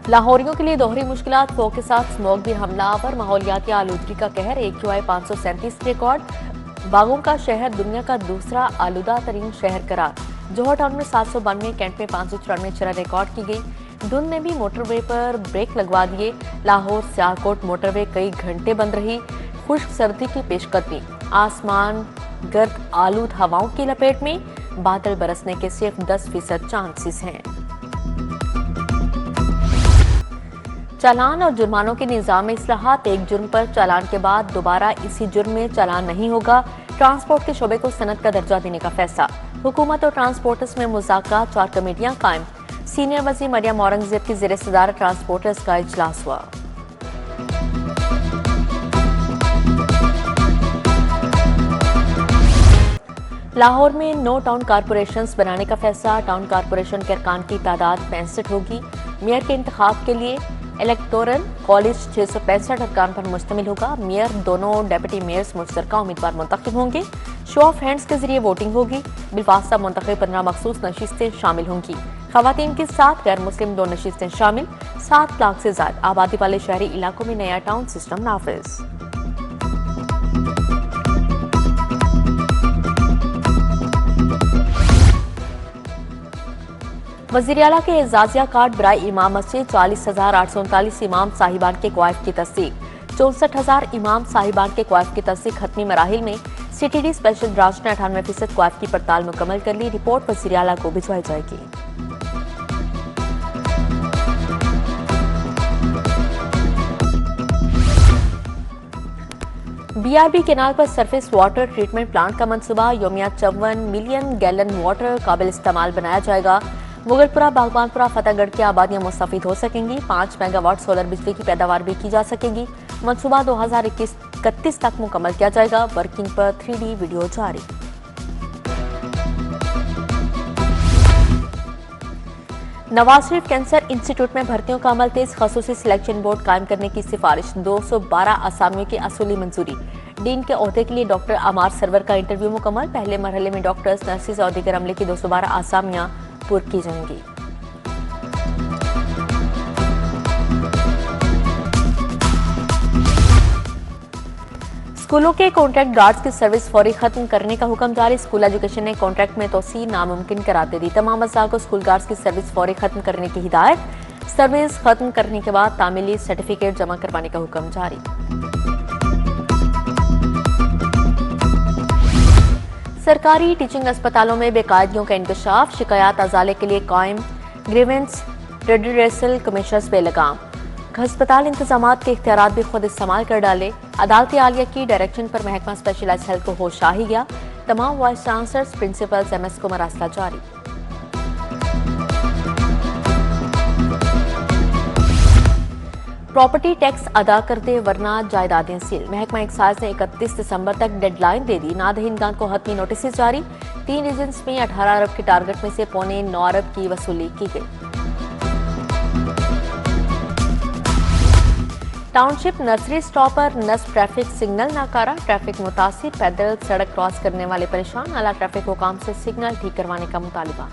लाहौरियों के लिए दोहरी मुश्किलात, फॉग के साथ स्मोक भी हमलावर, माहौलियाती आलूदगी का कहर, AQI 537 रिकॉर्ड। बागों का शहर दुनिया का दूसरा आलूदा तरीन शहर करार। जोहर टाउन में 792, कैंट में 594 चरह रिकॉर्ड की गई। धुंध में भी मोटरवे पर ब्रेक लगवा दिए। लाहौर सियालकोट मोटरवे कई घंटे बंद रही। खुश्क सर्दी की पेशकदमी, आसमान गर्द आलूद हवाओं की लपेट में, बादल बरसने के सिर्फ 10% चांसेस हैं। चालान और जुर्मानों के निज़ाम में इस्लाहात, एक जुर्म पर चालान के बाद दोबारा इसी जुर्म में चालान नहीं होगा। ट्रांसपोर्ट के शोबे को सनद का दर्जा देने का फैसला। हुकूमत और ट्रांसपोर्टर्स में मुज़ाकरात, 4 कमेटियां कायम। सीनियर वज़ीर मरियम औरंगजेब की ज़ेर सदारत ट्रांसपोर्टर्स का इजलास हुआ। लाहौर में 9 टाउन कारपोरेशंस बनाने का फैसला। टाउन कारपोरेशन के अरकान की तादाद 65 होगी। मेयर के इंतखाब के लिए इलेक्टोरल कॉलेज 665 अरकान पर मुश्तमिल होगा। मेयर, दोनों डेप्यूटी मेयर्स मुश्तरका उम्मीदवार मुंतखब होंगे। शो ऑफ हैंड्स के जरिए वोटिंग होगी। बिलवास्ता मुंतखब 15 मखसूस नशिस्तें शामिल होंगी। खवातीन के साथ गैर मुस्लिम 2 नशिस्तें शामिल। 7 लाख से ज्यादा आबादी वाले शहरी इलाकों में नया टाउन सिस्टम नाफिज। वज़ीर आला के एजाजिया कार्ड बराए इमाम मस्जिद, 40,839 इमाम साहिबान के क्वाइफ की तस्दीक। 64,000 इमाम साहिबान के क्वाइफ की तस्दीक। खत्मी मराहिल में CTD स्पेशल ब्रांच ने 98% क्वाइफ की पड़ताल मुकम्मल कर ली। रिपोर्ट वज़ीर आला को भिजवाई जाएगी। BRB केनाल पर सरफेस वाटर ट्रीटमेंट प्लांट का मंसूबा। योमिया 54 मिलियन गैलन वाटर काबिल इस्तेमाल बनाया जाएगा। मुगलपुरा, बागबानपुरा, फतेहगढ़ की आबादियां मुस्तफीद हो सकेंगी। 5 मेगावाट सोलर बिजली की पैदावार भी की जा सकेगी। मंसूबा 2021-31 तक मुकम्मल किया जाएगा। वर्किंग पर 3D वीडियो जारी। नवाज शरीफ कैंसर इंस्टीट्यूट में भर्तियों का अमल तेज। खसूसी सिलेक्शन बोर्ड कायम करने की सिफारिश। 212 असामियों की असूली मंजूरी। डीन के ओहदे के लिए डॉक्टर अमार सरवर का इंटरव्यू मुकम्मल। पहले मरहले में डॉक्टर्स, नर्सिस और दीगर अमले की 212 आसामियां पुर की जाएंगी। स्कूलों के कॉन्ट्रैक्ट गार्ड्स की सर्विस फौरी खत्म करने का हुक्म जारी। स्कूल एजुकेशन ने कॉन्ट्रैक्ट में तोसी नामुमकिन करार दे दी। तमाम अज़ाल को स्कूल गार्ड्स की सर्विस फौरी खत्म करने की हिदायत। सर्विस खत्म करने के बाद तामीली सर्टिफिकेट जमा करवाने का हुक्म जारी। सरकारी टीचिंग अस्पतालों में बेकायदियों का इंकशाफ। शिकायत अजाले के लिए कायम ग्रीवेंस रेडिरेसल कमीशनर्स पे लगाम। अस्पताल इंतजामात के इख्तियारात भी खुद इस्तेमाल कर डाले। अदालत आलिया की डायरेक्शन पर महकमा स्पेशलाइज्ड हेल्थ को होश आ ही गया। तमाम वाइस चांसलर्स, प्रिंसिपल्स, MS को मरासला जारी। प्रॉपर्टी टैक्स अदा कर दे वरना जायदादें सील। महकमा एक्साइज ने 31 दिसंबर तक डेडलाइन दे दी। नादहिंदगान को हतमी नोटिस जारी। 3 रीजन्स में 18 अरब के टारगेट में से 9.25 अरब की वसूली की गई। टाउनशिप नर्सरी स्टॉप पर नस्ब ट्रैफिक सिग्नल नाकारा। ट्रैफिक मुतासिर, पैदल सड़क क्रॉस करने वाले परेशान। आला ट्रैफिक हुकाम से सिग्नल ठीक करवाने का मुतालिबा।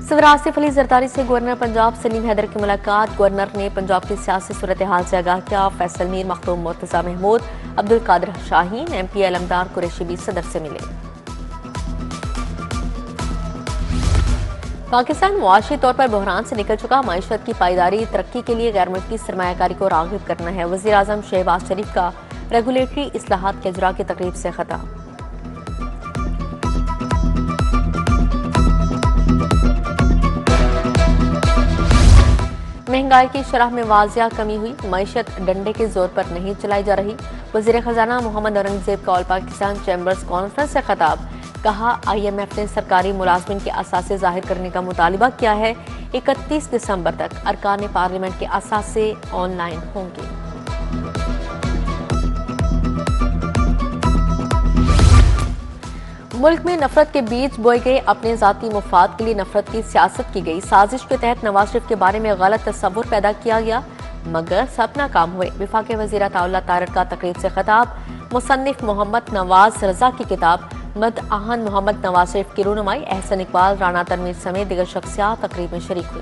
सदर आसिफ अली जरदारी से गवर्नर पंजाब सलीम हैदर की मुलाकात। गवर्नर ने पंजाब की सियासी सूरत हाल से आगाह किया। फैसल मीर, मखदूम मुर्तजा महमूद, अब्दुल कादिर शाहीन, MP अलमदार कुरैशी भी सदर से मिले। पाकिस्तान मुआशी तौर पर बहरान से निकल चुका। मईशत की पायदारी तरक्की के लिए गैर मुल्की सरमायाकारी को राग़िब करना है। वज़ीर आज़म शहबाज शरीफ का रेगुलेटरी इस्लाहात के इजरा की तकरीब से खिताब। महंगाई की शरह में वाजिया कमी हुई। मईशत डंडे के जोर पर नहीं चलाई जा रही। वज़ीर खजाना मोहम्मद औरंगजेब का ऑल पाकिस्तान चैम्बर्स कॉन्फ्रेंस से खिताब। कहा, IMF ने सरकारी मुलाजमिन के असासे जाहिर करने का मुतालिबा किया है। 31 दिसंबर तक अरकान पार्लियामेंट के असासे ऑनलाइन होंगे। मुल्क में नफरत के बीज बोए गए। अपने जाती मुफाद के लिए नफरत की सियासत की गई। साजिश के तहत नवाज शरीफ के बारे में गलत तस्वुर पैदा किया गया, मगर सब नाकाम हुए। विफाक वज़ीर अताउल्लाह तारड़ का तकरीब से खिताब। मुसन्निफ मोहम्मद नवाज रजा की किताब मद आहन मोहम्मद नवाज शरीफ की रहनुमाई एहसन इकबाल, राना तनवीर समेत दीगर शख्सियात तकरीब में शरीक हुई।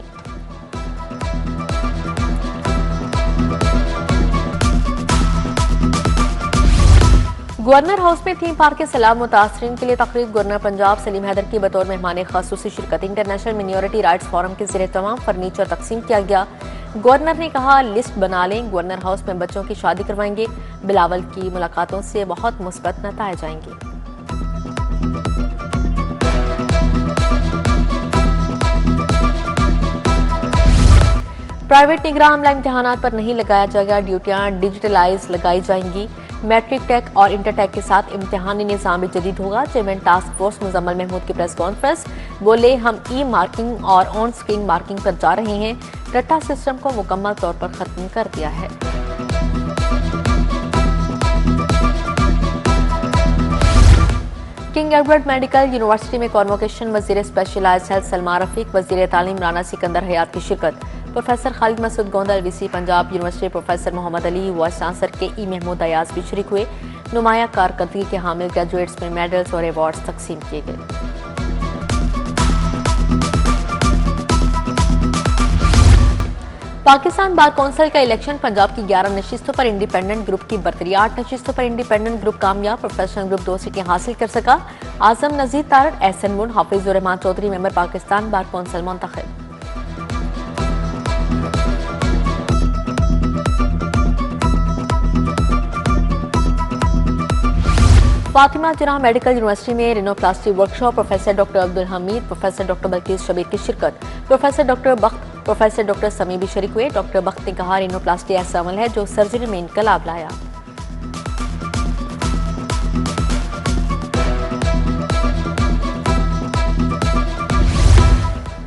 गवर्नर हाउस में थीम पार्क के सैलाब मुतासरीन के लिए तकरीब। गवर्नर पंजाब सलीम हैदर की बतौर मेहमान खासूसी शिरकत। इंटरनेशनल मिनॉरिटी राइट्स फोरम के ज़रिए तमाम फर्नीचर तकसीम किया गया। गवर्नर ने कहा, लिस्ट बना लें, गवर्नर हाउस में बच्चों की शादी करवाएंगे। बिलावल की मुलाकातों से बहुत मुस्बत नताइज आएंगे। प्राइवेट निगरान अमला इम्तिहानात पर नहीं लगाया जाएगा, ड्यूटियां डिजिटलाइज लगाई जाएंगी। मैट्रिक टेक और इंटर टेक के साथ इम्तिहानी निज़ाम भी जदीद होगा। Chairman task force Muzammil Mahmood की प्रेस कॉन्फ्रेंस। बोले, हम ई मार्किंग और ऑन स्क्रीन मार्किंग पर जा रहे हैं। रट्टा सिस्टम को मुकम्मल तौर पर खत्म कर दिया है। किंग एडवर्ड मेडिकल यूनिवर्सिटी में कॉन्वोकेशन। वजीर स्पेशलाइज्ड हेल्थ सलमा रफीक, वजीर तालीम राना सिकंदर हयात की शिरकत। Professor Khalid Masood Gondal, VC Punjab university professor Mohammad Ali, vice chancellor के ई महमूद अयाज भी शरीक हुए। नुमाया कारकर्दगी के हामिल ग्रेजुएट्स में मेडल्स और अवार्ड्स तकसीम किए गए। पाकिस्तान बार कौंसिल का इलेक्शन। पंजाब की 11 नशिस्तों पर इंडिपेंडेंट ग्रुप की बरतरी। 8 नशिस्तों पर इंडिपेंडेंट ग्रुप कामयाब। प्रोफेशनल ग्रुप 2 सीटें हासिल कर सका। आजम नजीर Tarar, Ehsan Mun, Hafizur Rahman Chaudhry member Pakistan bar council मुंतखब। फातिमा जिन्ना मेडिकल यूनिवर्सिटी में rhinoplasty workshop. Professor doctor Abdul Hamid, professor doctor Bilquis Shabbir की शिरकत। Professor doctor Bakht, professor doctor Sami भी शरीक हुए। डॉक्टर बख्त ने कहा, रिनोप्लास्टी ऐसा अमल है जो सर्जरी में इनकलाब लाया।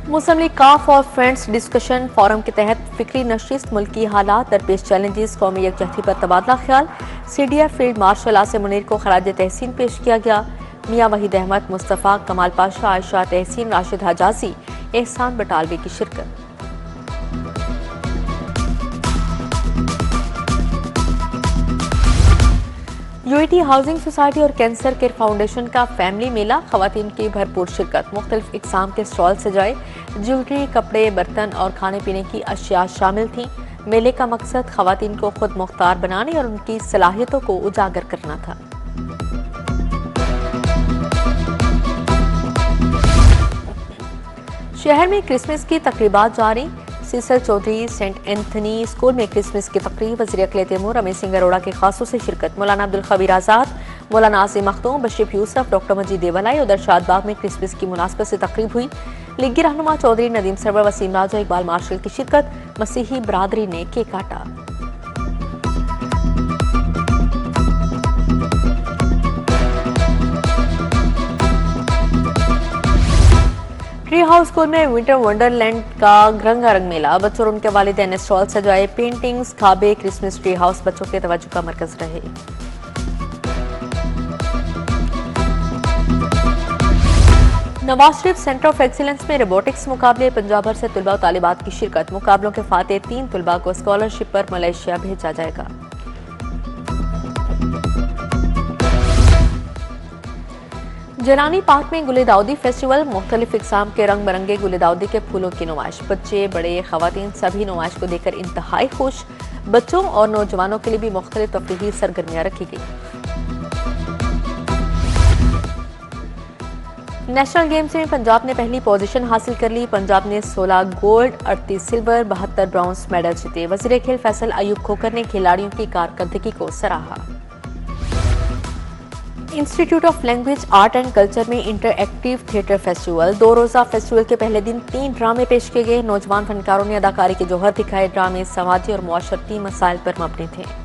मुस्लिम लीग काफ और फ्रेंड्स डिस्कशन फोरम के तहत फिक्री नशिस्त। मुल्की हालात, दरपेश चैलेंजेस, कौमी यकजहती पर तबादला ख्याल। CDF field marshal Asim Munir को खराज तहसीन पेश किया गया। मियां वहीद अहमद, मुस्तफ़ा कमाल पाशा, आयशा तहसीन, राशिद हजाजी, एहसान बटालवी की शिरकत। UET हाउसिंग सोसाइटी और कैंसर केयर फाउंडेशन का फैमिली मेला। खवातीन की भरपूर शिरकत। मुख्तलिफ इकसाम के स्टॉल सजाए। ज्वेलरी, कपड़े, बर्तन और खाने पीने की अशिया शामिल थीं। मेले का मकसद खवातीन को खुद मुख्तार बनाने और उनकी सलाहियतों को उजागर करना था। शहर में क्रिसमस की तकरीबात जारी। Cecil Chaudhry Saint Anthony school में क्रिसमस की तकरीब। वज़ीर अक़लियत तैमूर रमेश सिंह अरोड़ा के खासूसी शिरकत। मौलाना अब्दुल खबीर आज़ाद, मौलाना आसिम मखदूम, बशीर यूसुफ, डॉक्टर मजीद देवलाई उधर शादबाग में क्रिसमस की मुनासबत से तकरीब हुई। लीगी रहनुमा चौधरी नदीम सरवर, वसीम राजा, इकबाल मार्शल की शिरकत। मसीही बरादरी ने केक काटा। ट्री हाउस स्कूल में विंटर वंडरलैंड का रंगारंग मेला। बच्चों और उनके वालिदैन ने स्टॉल सजाए। पेंटिंग्स, खाबे, क्रिसमस ट्री हाउस बच्चों के तवज्जो का मरकज रहे। Nawaz Sharif centre of excellence में रोबोटिक्स मुकाबले। पंजाब भर से तुलबा और तालिबात की शिरकत। मुकाबलों के फाते 3 तुलबा को स्कॉलरशिप पर मलेशिया भेजा जाएगा। जलानी पार्क में गुले दाऊदी फेस्टिवल। मुख्तलिफ इकसाम के रंग बिरंगे गुले दाऊदी के फूलों की नुमाइश। बच्चे, बड़े, खवातीन सभी नुमाइश को देखकर इंतहाई खुश। बच्चों और नौजवानों के लिए भी मुख्तलिफ तफरीही सरगर्मियां रखी गई। नेशनल गेम्स में पंजाब ने पहली पोजीशन हासिल कर ली। पंजाब ने 16 गोल्ड, 38 सिल्वर, 72 ब्रॉन्ज मेडल जीते। वजीर खेल फैसल अयूब खोकर ने खिलाड़ियों की कारकर्दगी को सराहा। Institute of language, art and culture में इंटरएक्टिव थिएटर फेस्टिवल। 2 रोज़ा फेस्टिवल के पहले दिन 3 ड्रामे पेश किए गए। नौजवान फनकारों ने अदाकारी के जौहर दिखाए। ड्रामे समाजी और मुआशरती मसाइल पर मबनी थे।